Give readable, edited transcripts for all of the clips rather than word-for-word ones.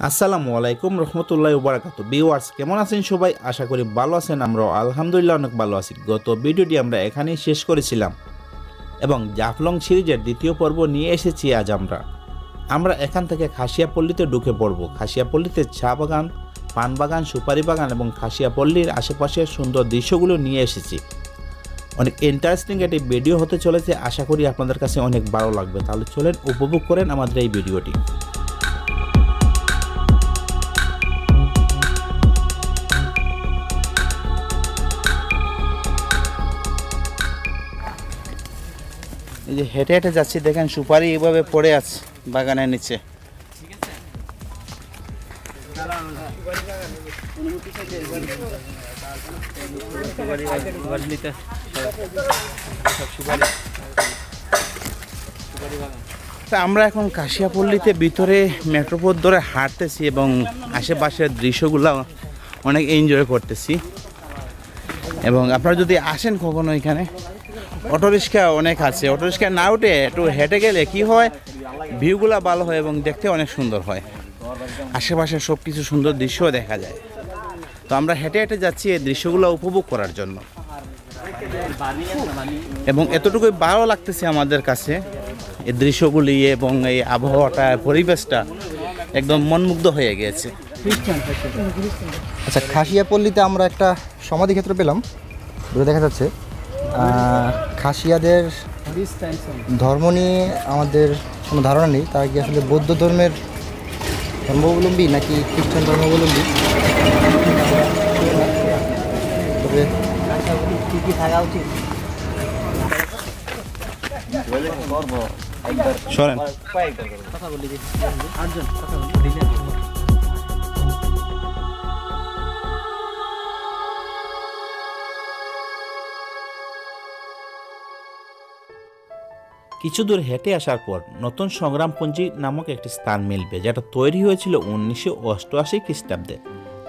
আসসালামু আলাইকুম রহমতুল্লাহি ওয়া বারাকাতুহু। ভিউয়ার্স, কেমন আছেন সবাই? আশা করি ভালো আছেন। আমরাও আলহামদুলিল্লাহ অনেক ভালো আছি। গত ভিডিওটি আমরা এখানেই শেষ করেছিলাম এবং জাফলং সিরিজের দ্বিতীয় পর্ব নিয়ে এসেছি আজ আমরা এখান থেকে খাসিয়াপল্লীতে ঢুকে পড়ব। খাসিয়াপল্লীতে চা বাগান, পান বাগান, সুপারি বাগান এবং খাসিয়াপল্লীর আশেপাশের সুন্দর দৃশ্যগুলো নিয়ে এসেছি। অনেক ইন্টারেস্টিং একটি ভিডিও হতে চলেছে, আশা করি আপনাদের কাছে অনেক ভালো লাগবে। তাহলে চলেন উপভোগ করেন আমাদের এই ভিডিওটি। এই যে হেঁটে হেঁটে যাচ্ছি, দেখেন সুপারি এইভাবে পড়ে আছে বাগানের নিচে। আমরা এখন কাশিয়াপল্লীতে ভিতরে মেট্রোপথ ধরে হাঁটতেছি এবং আশেপাশের দৃশ্যগুলো অনেক এনজয় করতেছি। এবং আপনারা যদি আসেন কখনো এখানে, অটোরিক্সা অনেক আছে, অটোরিক্সা না উঠে একটু হেঁটে গেলে কি হয়, ভিউগুলো ভালো হয় এবং দেখতে অনেক সুন্দর হয়। আশেপাশে সব কিছু সুন্দর দৃশ্যও দেখা যায়। তো আমরা হেঁটে হেঁটে যাচ্ছি এই দৃশ্যগুলো উপভোগ করার জন্য এবং এতটুকুই ভালো লাগতেছে আমাদের কাছে এই দৃশ্যগুলি এবং এই আবহাওয়াটা, পরিবেশটা একদম মনমুগ্ধ হয়ে গিয়েছে। আচ্ছা, খাসিয়াপল্লীতে আমরা একটা সমাধিক্ষেত্র পেলাম, দূরে দেখা যাচ্ছে। খাসিয়াদের ধর্ম নিয়ে আমাদের কোনো ধারণা নেই, তারা কি আসলে বৌদ্ধ ধর্মের ধর্মাবলম্বী নাকি খ্রিস্টান ধর্মাবলম্বী, তবে কি থাকা উচিত। কিছু দূর হেঁটে আসার পর নতুন সংগ্রামপুঞ্জি নামক একটি স্থান মিলবে, যেটা তৈরি হয়েছিল 1988 খ্রিস্টাব্দে।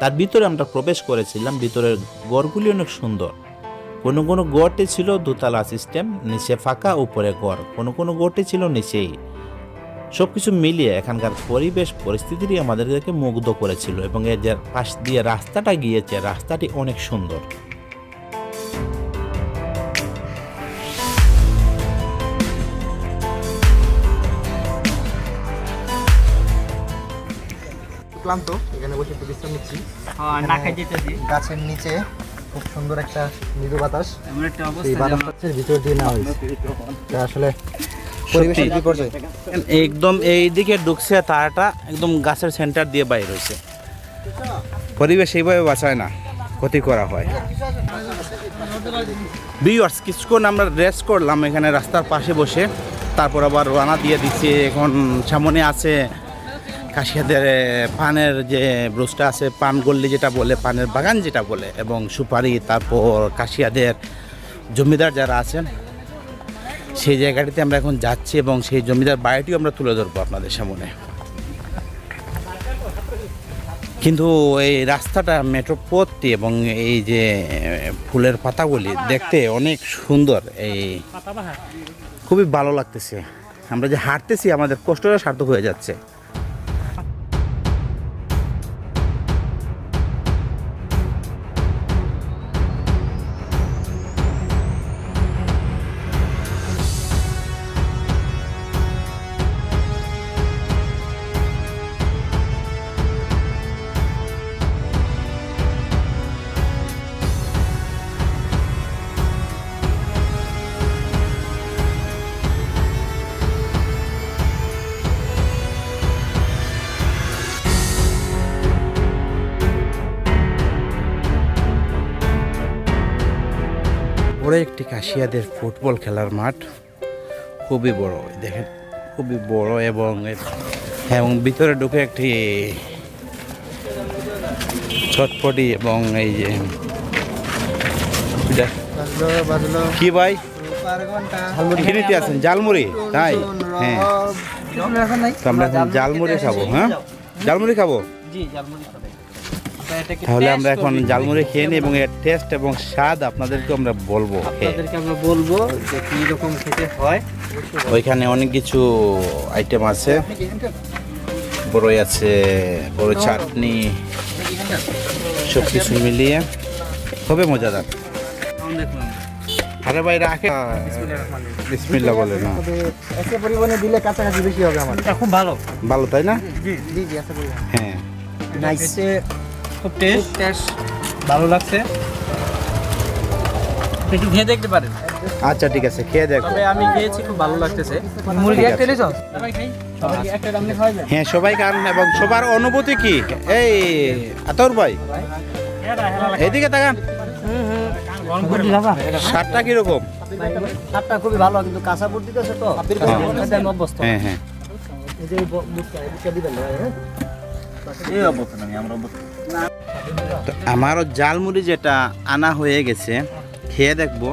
তার ভিতরে আমরা প্রবেশ করেছিলাম। ভিতরের গড়গুলি অনেক সুন্দর। কোনো কোনো গড়টি ছিল দোতলা সিস্টেম, নিচে ফাঁকা, উপরে গড়। কোনো কোনো গড়টি ছিল নিচেই। সব কিছু মিলিয়ে এখানকার পরিবেশ পরিস্থিতিটি আমাদেরকে মুগ্ধ করেছিল এবং এর যে পাশ দিয়ে রাস্তাটা গিয়েছে, রাস্তাটি অনেক সুন্দর। ক্লান্ত, এখানে বসে একটু বিশ্রাম নিচ্ছি। গাছের নিচে খুব সুন্দর একটা মৃদু বাতাস, এই বাতাসের ভিতর দিয়ে নেওয়া হয়েছে। আসলে পরিবেশের বিপর্যয় একদম এই দিকে ঢুকছে, তারটা একদম গাছের সেন্টার দিয়ে বাইরে হয়েছে। পরিবেশ এইভাবে বাঁচায় না, ক্ষতি করা হয়। ভিউয়ার্স, কিছুক্ষণ আমরা রেস্ট করলাম এখানে রাস্তার পাশে বসে, তারপর আবার রানা দিয়ে দিচ্ছি। এখন সামনে আছে কাশিয়াদের পানের যে ব্রুসটা আছে, পান গল্লি যেটা বলে, পানের বাগান যেটা বলে, এবং সুপারি। তারপর কাশিয়াদের জমিদার যারা আছেন সেই জায়গাটিতে আমরা এখন যাচ্ছি এবং সেই জমিদার বাড়িটিও আমরা তুলে ধরবো আপনাদের সামনে। কিন্তু এই রাস্তাটা মেট্রোপথটি এবং এই যে ফুলের পাতাগুলি দেখতে অনেক সুন্দর, এই খুবই ভালো লাগতেছে। আমরা যে হাঁটতেছি আমাদের কষ্টটা সার্থক হয়ে যাচ্ছে। বড় একটি কাশিয়াদের ফুটবল খেলার মাঠ, খুবই বড়, দেখেন খুবই বড়। এবং ভিতরে ঢুকে একটি ছটপটি এবং এই যে কি ভাই কিনিতে আছেন জালমুড়ি, তাই? হ্যাঁ, তো আমরা এখন জালমুড়ি খাবো। হ্যাঁ, জালমুড়ি খাবো। তাহলে আমরা এখন জালমুড়ি খেয়ে নিই এবং এর টেস্ট এবং স্বাদ আপনাদেরকে আমরা বলবো যে কি রকম খেতে হয়। ওইখানে অনেক কিছু আইটেম আছে, বড়ই আছে, বড় চাটনি, সব কিছু মিলিয়ে খুবই মজাদার। আরে ভাই রাখে, বিসমিল্লাহ বলে না, তবে এসে পরিমাণে দিলে কাছাকাছি বেশি হবে আমার। এটা খুব ভালো ভালো তাই না? জি জি জি আশা করি। হ্যাঁ নাইস, খুব টেস্ট ভালো লাগছে, একটু খেয়ে দেখতে পারেন। আচ্ছা ঠিক আছে, খেয়ে দেখো। তবে আমি খেয়েছি, খুব ভালো লাগতেছে। মুরগি একটা নিছ সবাই খাই, সবাই একটা রান্না খাওয়া যায়। হ্যাঁ সবাই খান এবং সবার অনুভূতি কি? এই আতর ভাই এদিকে তাকান, স্বাদটা কিরকম? স্বাদটা খুবই ভালো, কিন্তু কাঁচা বুট দিতেছে তো আমি অভ্যস্ত। হ্যাঁ হ্যাঁ এই যে বুটটা দিবেন না, হ্যাঁ এই অবস্থা আমি আমরা অভ্যস্ত। তো আমারও জালমুড়ি যেটা আনা হয়ে গেছে, খেয়ে দেখবো।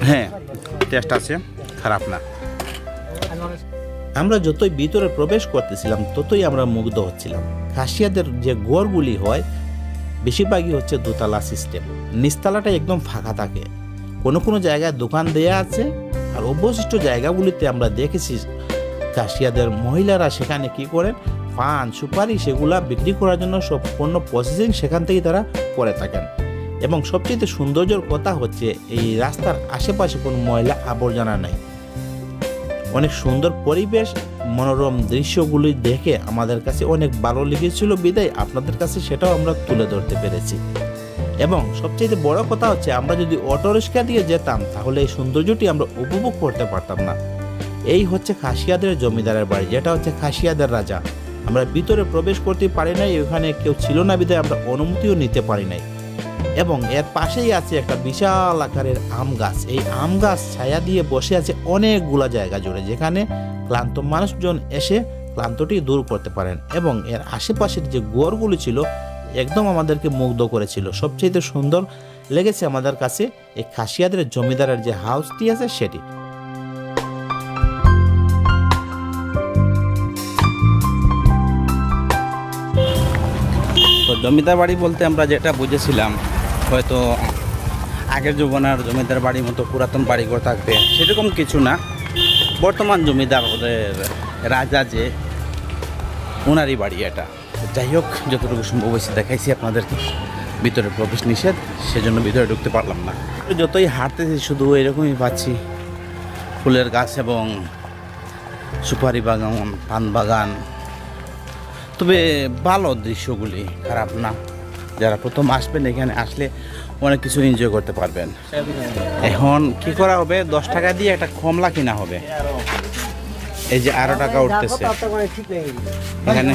হ্যাঁ টেস্ট আছে, খারাপ না। আমরা যতই ভিতরে প্রবেশ করতেছিলাম ততই আমরা মুগ্ধ হচ্ছিলাম। খাসিয়াদের যে গড়গুলি হয় বেশিরভাগই হচ্ছে দোতলা সিস্টেম, নিচতলাটা একদম ফাঁকা থাকে। কোনো কোনো জায়গায় দোকান দেয়া আছে, আর অবশিষ্ট জায়গাগুলিতে আমরা দেখেছি খাসিয়াদের মহিলারা সেখানে কি করেন, পান সুপারি সেগুলা বিক্রি করার জন্য সব পণ্য প্রসেসিং সেখান থেকেই তারা করে থাকেন। এবং সবচেয়ে সৌন্দর্যের কথা হচ্ছে এই রাস্তার আশেপাশে কোনো ময়লা আবর্জনা নাই। অনেক সুন্দর পরিবেশ, মনোরম দৃশ্যগুলি দেখে আমাদের কাছে অনেক ভালো লেগেছিল, বিদায় আপনাদের কাছে সেটাও আমরা তুলে ধরতে পেরেছি। এবং সবচেয়ে বড় কথা হচ্ছে, আমরা যদি অটো রিক্সা দিয়ে যেতাম তাহলে এই সৌন্দর্যটি আমরা উপভোগ করতে পারতাম না। এই হচ্ছে খাসিয়াদের জমিদারের বাড়ি, যেটা হচ্ছে খাসিয়াদের রাজা। আমরা ভিতরে প্রবেশ করতে পারি নাই, ওখানে কেউ ছিল না বিদায় আমরা অনুমতিও নিতে পারি নাই। এবং এর পাশেই আছে একটা বিশাল আকারের আম গাছ। এই আম গাছ ছায়া দিয়ে বসে আছে অনেকগুলা জায়গা জুড়ে, যেখানে ক্লান্ত মানুষজন এসে ক্লান্তটি দূর করতে পারেন। এবং এর আশেপাশের যে গোয়ারগুলি ছিল একদম আমাদেরকে মুগ্ধ করেছিল। সবচেয়ে সুন্দর লেগেছে আমাদের কাছে এই খাসিয়াদের জমিদারের যে হাউসটি আছে সেটি। তো জমিদার বাড়ি বলতে আমরা যেটা বুঝেছিলাম, হয়তো আগের যৌবনার জমিদার বাড়ির মতো পুরাতন বাড়িঘর থাকবে সেরকম কিছু না। বর্তমান জমিদার ওদের রাজা যে ওনারই বাড়ি এটা। যাই হোক, যতটুকু সম্ভব হয়েছে দেখাইছি আপনাদেরকে। ভিতরে প্রবেশ নিষেধ, সেজন্য ভিতরে ঢুকতে পারলাম না। যতই হাঁটতেছি শুধু এরকমই পাচ্ছি, ফুলের গাছ এবং সুপারি বাগান, পান বাগান। তবে ভালো দৃশ্যগুলি, খারাপ না। যারা প্রথম আসবেন এখানে আসলে অনেক কিছু এনজয় করতে পারবেন। এখন কি করা হবে, 10 টাকা দিয়ে একটা কমলা কিনা হবে। এই যে 18 টাকা উঠতেছে এখানে,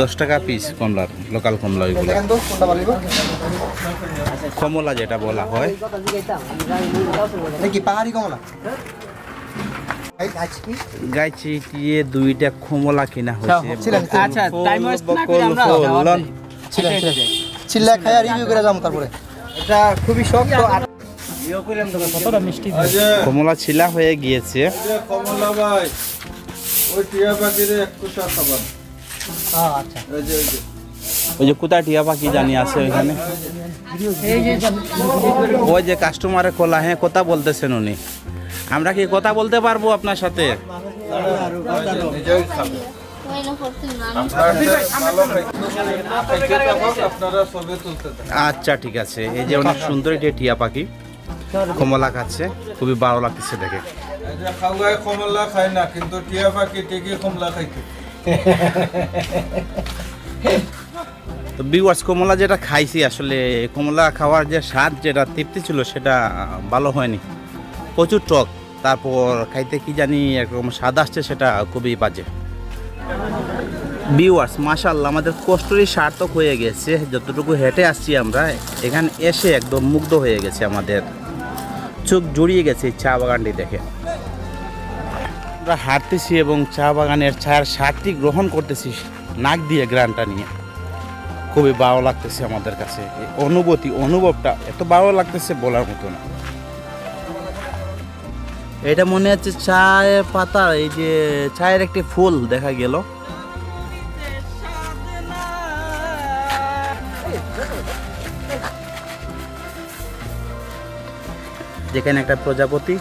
10 টাকা পিস কমলার, লোকাল কমলা ওইগুলো, কমলা যেটা বলা হয়। পাহাড়ি কমলা গাইছি দিয়ে 2টা কমলা কিনা হয়েছে। আচ্ছা, টাইম ওয়েস্ট না করে আমরা যাওয়া চিল্লা খায়া রিভিউ করে যাম। তারপরে এটা খুবই শক্ত আর কতটা মিষ্টি। কমলা ছিলা হয়ে গিয়েছে। কমলা ভাই, ওই টিয়া পাখির একটু খাবার। আচ্ছা, ওই যে কোথায় টিয়া পাখি জানি আছে ওইখানে, ওই যে কাস্টমারের কলা। হ্যাঁ কথা বলতেছেন উনি, আমরা কি কথা বলতে পারবো আপনার সাথে? আচ্ছা ঠিক আছে। এই যে অনেক সুন্দর এটা টিয়া পাখি কমলা খাচ্ছে, খুবই ভালো লাগতেছে দেখে। খাওয়ায় কমলা খায় না, কিন্তু টিয়া পাখি ঠিকই কমলা খাইতে। তো ভিউয়ার্স, কমলা যেটা খাইছি, আসলে কমলা খাওয়ার যে স্বাদ, যেটা তৃপ্তি ছিল, সেটা ভালো হয়নি, প্রচুর টক। তারপর খাইতে কি জানি একরকম স্বাদ আসছে, সেটা খুবই বাজে। ভিউয়ার্স, মাশাআল্লাহ আমাদের কষ্টরই সার্থক হয়ে গেছে। যতটুকু হেঁটে আসছি আমরা, এখানে এসে একদম মুগ্ধ হয়ে গেছে, আমাদের চোখ জুড়িয়ে গেছে চা বাগানটি দেখে। আমরা হাঁটতেছি এবং চা বাগানের ছায়ার স্বাদটি গ্রহণ করতেছি নাক দিয়ে, গ্রানটা নিয়ে। খুবই ভালো লাগতেছে আমাদের কাছে। এই অনুভবটা এত ভালো লাগতেছে বলার মতো না। এটা মনে হচ্ছে চায়ের পাতা, এই যে চায়ের একটি ফুল দেখা গেল। যেখানে একটা প্রজাপতি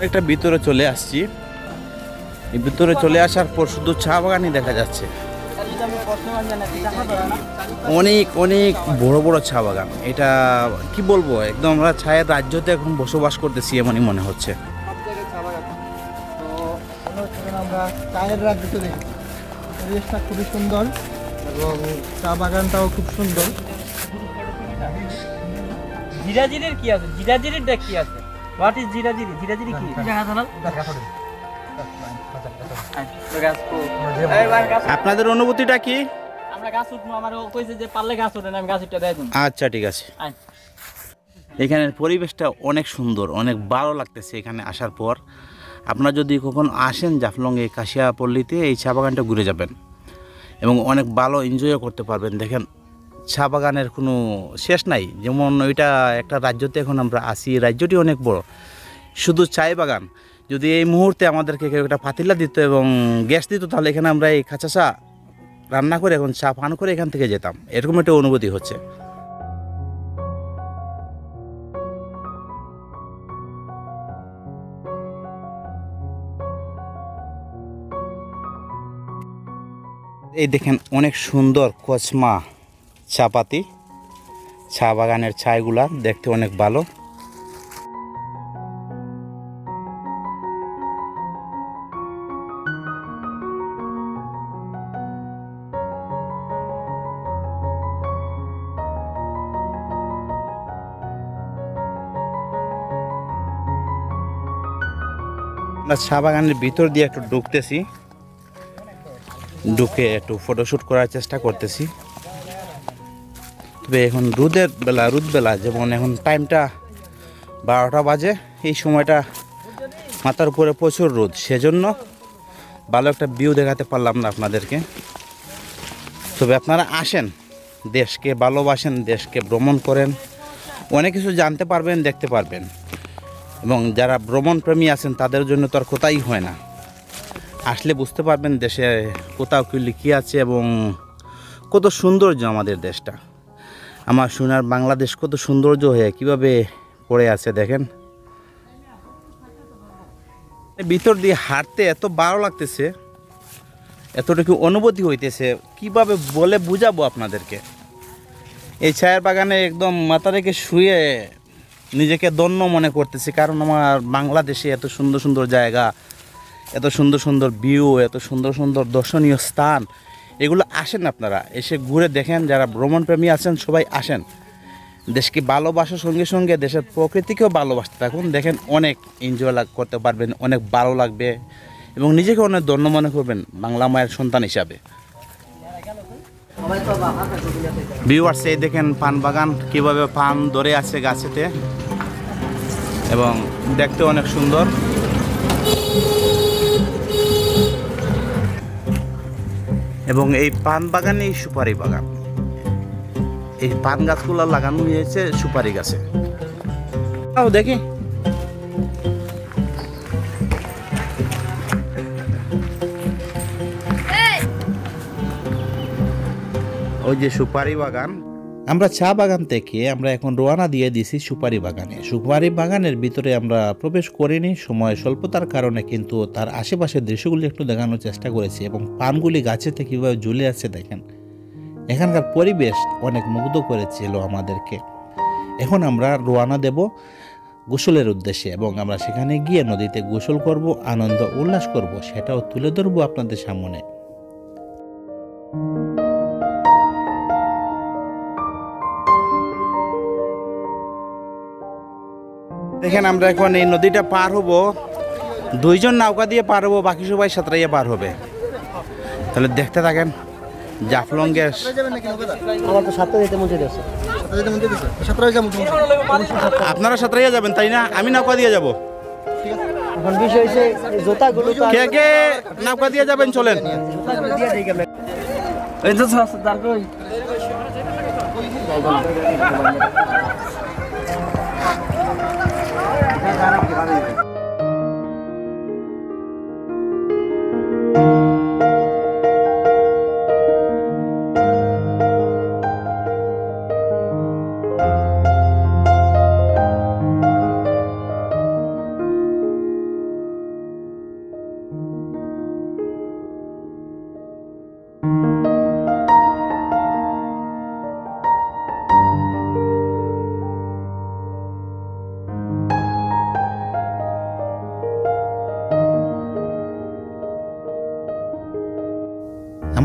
একটা ভিতরে চলে আসছি। এই ভিতরে চলে আসার পর শুধু চা বাগানই দেখা যাচ্ছে। অনেক অনেক বড় বড় চা বাগান। এটা কি বলবো, একদম আমরা ছায়ের রাজ্যতে এখন বসবাস করতেছি এমনই মনে হচ্ছে। আমরা চায়ের রাজ্য চলে এসেছি। পরিবেশটা খুবই সুন্দর এবং চা বাগানটাও খুব সুন্দর। জিরাজিরির কি আছে? জিরাজিরিরটা কি আছে? What is জিরাজিরি? জিরাজিরি কি? আপনাদের অনুভূতিটা কি? আমরা গাছ উঠবো, আমার কইছে যে পারলে গাছ ওঠেন, আমি গাছ উঠে দেয় দিন। আচ্ছা ঠিক আছে। এখানের পরিবেশটা অনেক সুন্দর, অনেক ভালো লাগতেছে এখানে আসার পর। আপনারা যদি কখনো আসেন জাফলংয়ে কাশিয়াপল্লীতে, এই চা বাগানটা ঘুরে যাবেন এবং অনেক ভালো এনজয়ও করতে পারবেন। দেখেন চা বাগানের কোনো শেষ নাই। যেমন ওইটা একটা রাজ্যতে এখন আমরা আসি, রাজ্যটি অনেক বড়, শুধু চায় বাগান। যদি এই মুহূর্তে আমাদেরকে কেউ একটা পাতিলা দিত এবং গ্যাস দিত, তাহলে এখানে আমরা এই কাঁচা চা রান্না করে এখন চা পান করে এখান থেকে যেতাম। এরকম একটা অনুভূতি হচ্ছে। এই দেখেন অনেক সুন্দর কচমা চা পাতি, চা বাগানের ছাইগুলা দেখতে অনেক ভালো। আমরা চা বাগানের ভিতর দিয়ে একটু ঢুকতেছি, ঢুকে একটু ফটোশ্যুট করার চেষ্টা করতেছি। তবে এখন রোদ বেলা, যেমন এখন টাইমটা 12টা বাজে, এই সময়টা মাথার উপরে প্রচুর রোদ, সেজন্য ভালো একটা ভিউ দেখাতে পারলাম না আপনাদেরকে। তবে আপনারা আসেন, দেশকে ভালোবাসেন, দেশকে ভ্রমণ করেন, অনেক কিছু জানতে পারবেন, দেখতে পারবেন। এবং যারা ভ্রমণ প্রেমী আছেন তাদের জন্য তো আর কোথায় হয় না, আসলে বুঝতে পারবেন দেশে কোথাও কি লিখে আছে এবং কত সৌন্দর্য আমাদের দেশটা। আমার সোনার বাংলাদেশ কত সৌন্দর্য হয়ে কিভাবে পড়ে আছে দেখেন। ভিতর দিয়ে হাঁটতে এত ভালো লাগতেছে, এতটুকু অনুভূতি হইতেছে, কিভাবে বলে বুঝাবো আপনাদেরকে। এই চায়ের বাগানে একদম মাথা রেখে শুয়ে নিজেকে ধন্য মনে করতেছি, কারণ আমার বাংলাদেশে এত সুন্দর সুন্দর জায়গা, এত সুন্দর সুন্দর ভিউ, এত সুন্দর সুন্দর দর্শনীয় স্থান, এগুলো আসেন আপনারা, এসে ঘুরে দেখেন। যারা ভ্রমণপ্রেমী আছেন সবাই আসেন, দেশকে ভালোবাসার সঙ্গে সঙ্গে দেশের প্রকৃতিকেও ভালোবাসতে থাকুন। দেখেন অনেক এনজয় করতে পারবেন, অনেক ভালো লাগবে এবং নিজেকে অনেক ধন্য মনে করবেন বাংলা মায়ের সন্তান হিসাবে। ভিউয়ার্স, এই দেখেন পান বাগান, কীভাবে পান ধরে আছে গাছেতে এবং দেখতে অনেক সুন্দর। এবং এই পান বাগানেই সুপারি বাগান, এই পান গাছগুলো লাগানো হয়েছে সুপারি গাছে। দেখি ওই যে সুপারি বাগান। আমরা চা বাগান থেকে আমরা এখন রওনা দিয়ে দিছি সুপারি বাগানে। সুপারি বাগানের ভিতরে আমরা প্রবেশ করিনি সময় স্বল্পতার কারণে, কিন্তু তার আশেপাশের দৃশ্যগুলি একটু দেখানোর চেষ্টা করেছি এবং পানগুলি গাছেতে কীভাবে ঝুলে আছে দেখেন। এখানকার পরিবেশ অনেক মুগ্ধ করেছিল আমাদেরকে। এখন আমরা রওনা দেব গোসলের উদ্দেশ্যে এবং আমরা সেখানে গিয়ে নদীতে গোসল করব, আনন্দ উল্লাস করব, সেটাও তুলে ধরবো আপনাদের সামনে। দেখেন আমরা এখন এই নদীটা পার হব, দুইজন নৌকা দিয়ে পার হবো, বাকি সবাই সাঁতরাইয়া পার হবে। তাহলে দেখতে থাকেন জাফলংয়ের। আপনারা সাঁতরাইয়া যাবেন তাই না? আমি নৌকা দিয়ে যাব। কে কে নৌকা দিয়ে যাবেন চলেন।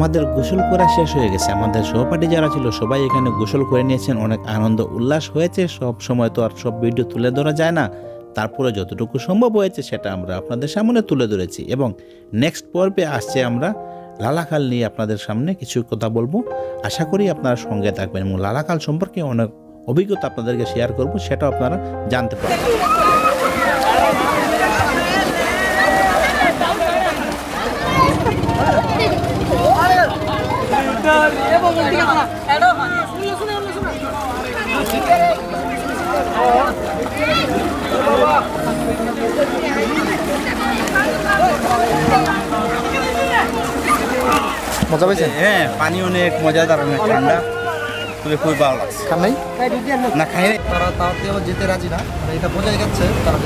আমাদের গোসল করা শেষ হয়ে গেছে। আমাদের সহপাঠী যারা ছিল সবাই এখানে গোসল করে নিয়েছেন। অনেক আনন্দ উল্লাস হয়েছে। সব সময় তো আর সব ভিডিও তুলে ধরা যায় না, তারপরে যতটুকু সম্ভব হয়েছে সেটা আমরা আপনাদের সামনে তুলে ধরেছি। এবং নেক্সট পর্বে আসছে আমরা লালাখাল নিয়ে আপনাদের সামনে কিছু কথা বলবো। আশা করি আপনারা সঙ্গে থাকবেন এবং লালাখাল সম্পর্কে অনেক অভিজ্ঞতা আপনাদেরকে শেয়ার করব, সেটাও আপনারা জানতে পারবেন। মজা পেয়েছেন? হ্যাঁ, পানি অনেক মজাদার, অনেক ঠান্ডা, খুবই ভালো লাগছে। খান নাই? না খাই নাই। তারা তাও যেতে রাজি না, এটা বোঝাই যাচ্ছে তারা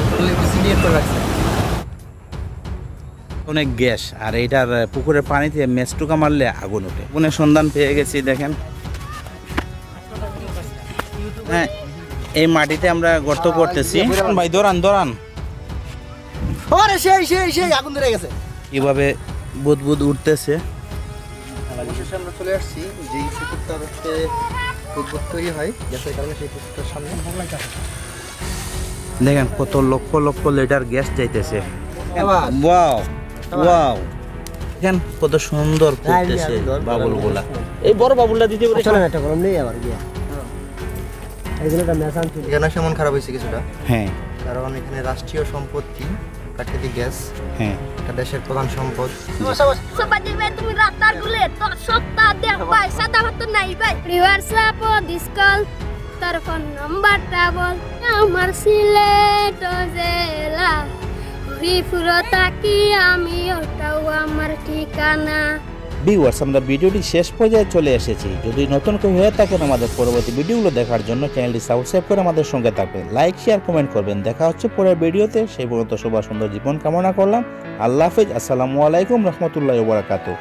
সিলিয়েট করে রাখছে। অনেক গ্যাস, আর এইটার পুকুরের পানিতে মেচটুকা মারলে আগুন ওঠে। আগুনের সন্ধান পেয়ে গেছি, দেখেন। হ্যাঁ, এই মাটিতে আমরা গর্ত করতেছি। ভাই দৌড়ান দৌড়ান, আরে সেই আগুন ধরে গেছে। কিভাবে বুদবুদ উঠতেছে। অবশেষে আমরা চলে আসছি যে পুকুরটা হচ্ছে বুদবুদ তৈরি হয় গ্যাসের কারণে, সেই পুকুরটার সামনে। দেখেন কত লক্ষ লক্ষ লিটার গ্যাস যাইতেছে। আবার ওয়াও ওয়াও, দেখেন কত সুন্দর ফুটতেছে বাবুলগুলা। এই বড় বাবুলটা দিতে পারে। চলে একটা গরম নেই আবার গিয়া এইগুলোটা মেশান ছিল। এখানে সেমন খারাপ হয়েছে কিছুটা, হ্যাঁ কারণ এখানে রাষ্ট্রীয় সম্পত্তি প্রাকৃতিক গ্যাস, হ্যাঁ, এটা দেশের প্রধান সম্পদ। Sobat Jiwa itu rata dulu tok sota deh bay sada hatu nai bay riwar sapo diskol telepon nomor tabol nomor silet ozela uri furotaki ami otau amar ঠিকানা। ভিউয়ার্স, আমরা ভিডিওটি শেষ পর্যায়ে চলে এসেছি। যদি নতুন কেউ হয়ে থাকেন আমাদের পরবর্তী ভিডিওগুলো দেখার জন্য চ্যানেলটি সাবস্ক্রাইব করে আমাদের সঙ্গে থাকবেন, লাইক শেয়ার কমেন্ট করবেন। দেখা হচ্ছে পরের ভিডিওতে। সেই পর্যন্ত সবার সুন্দর জীবন কামনা করলাম। আল্লাহ হাফেজ। আসসালামু আলাইকুম রহমতুল্লাহি ওয়া বারাকাতুহু।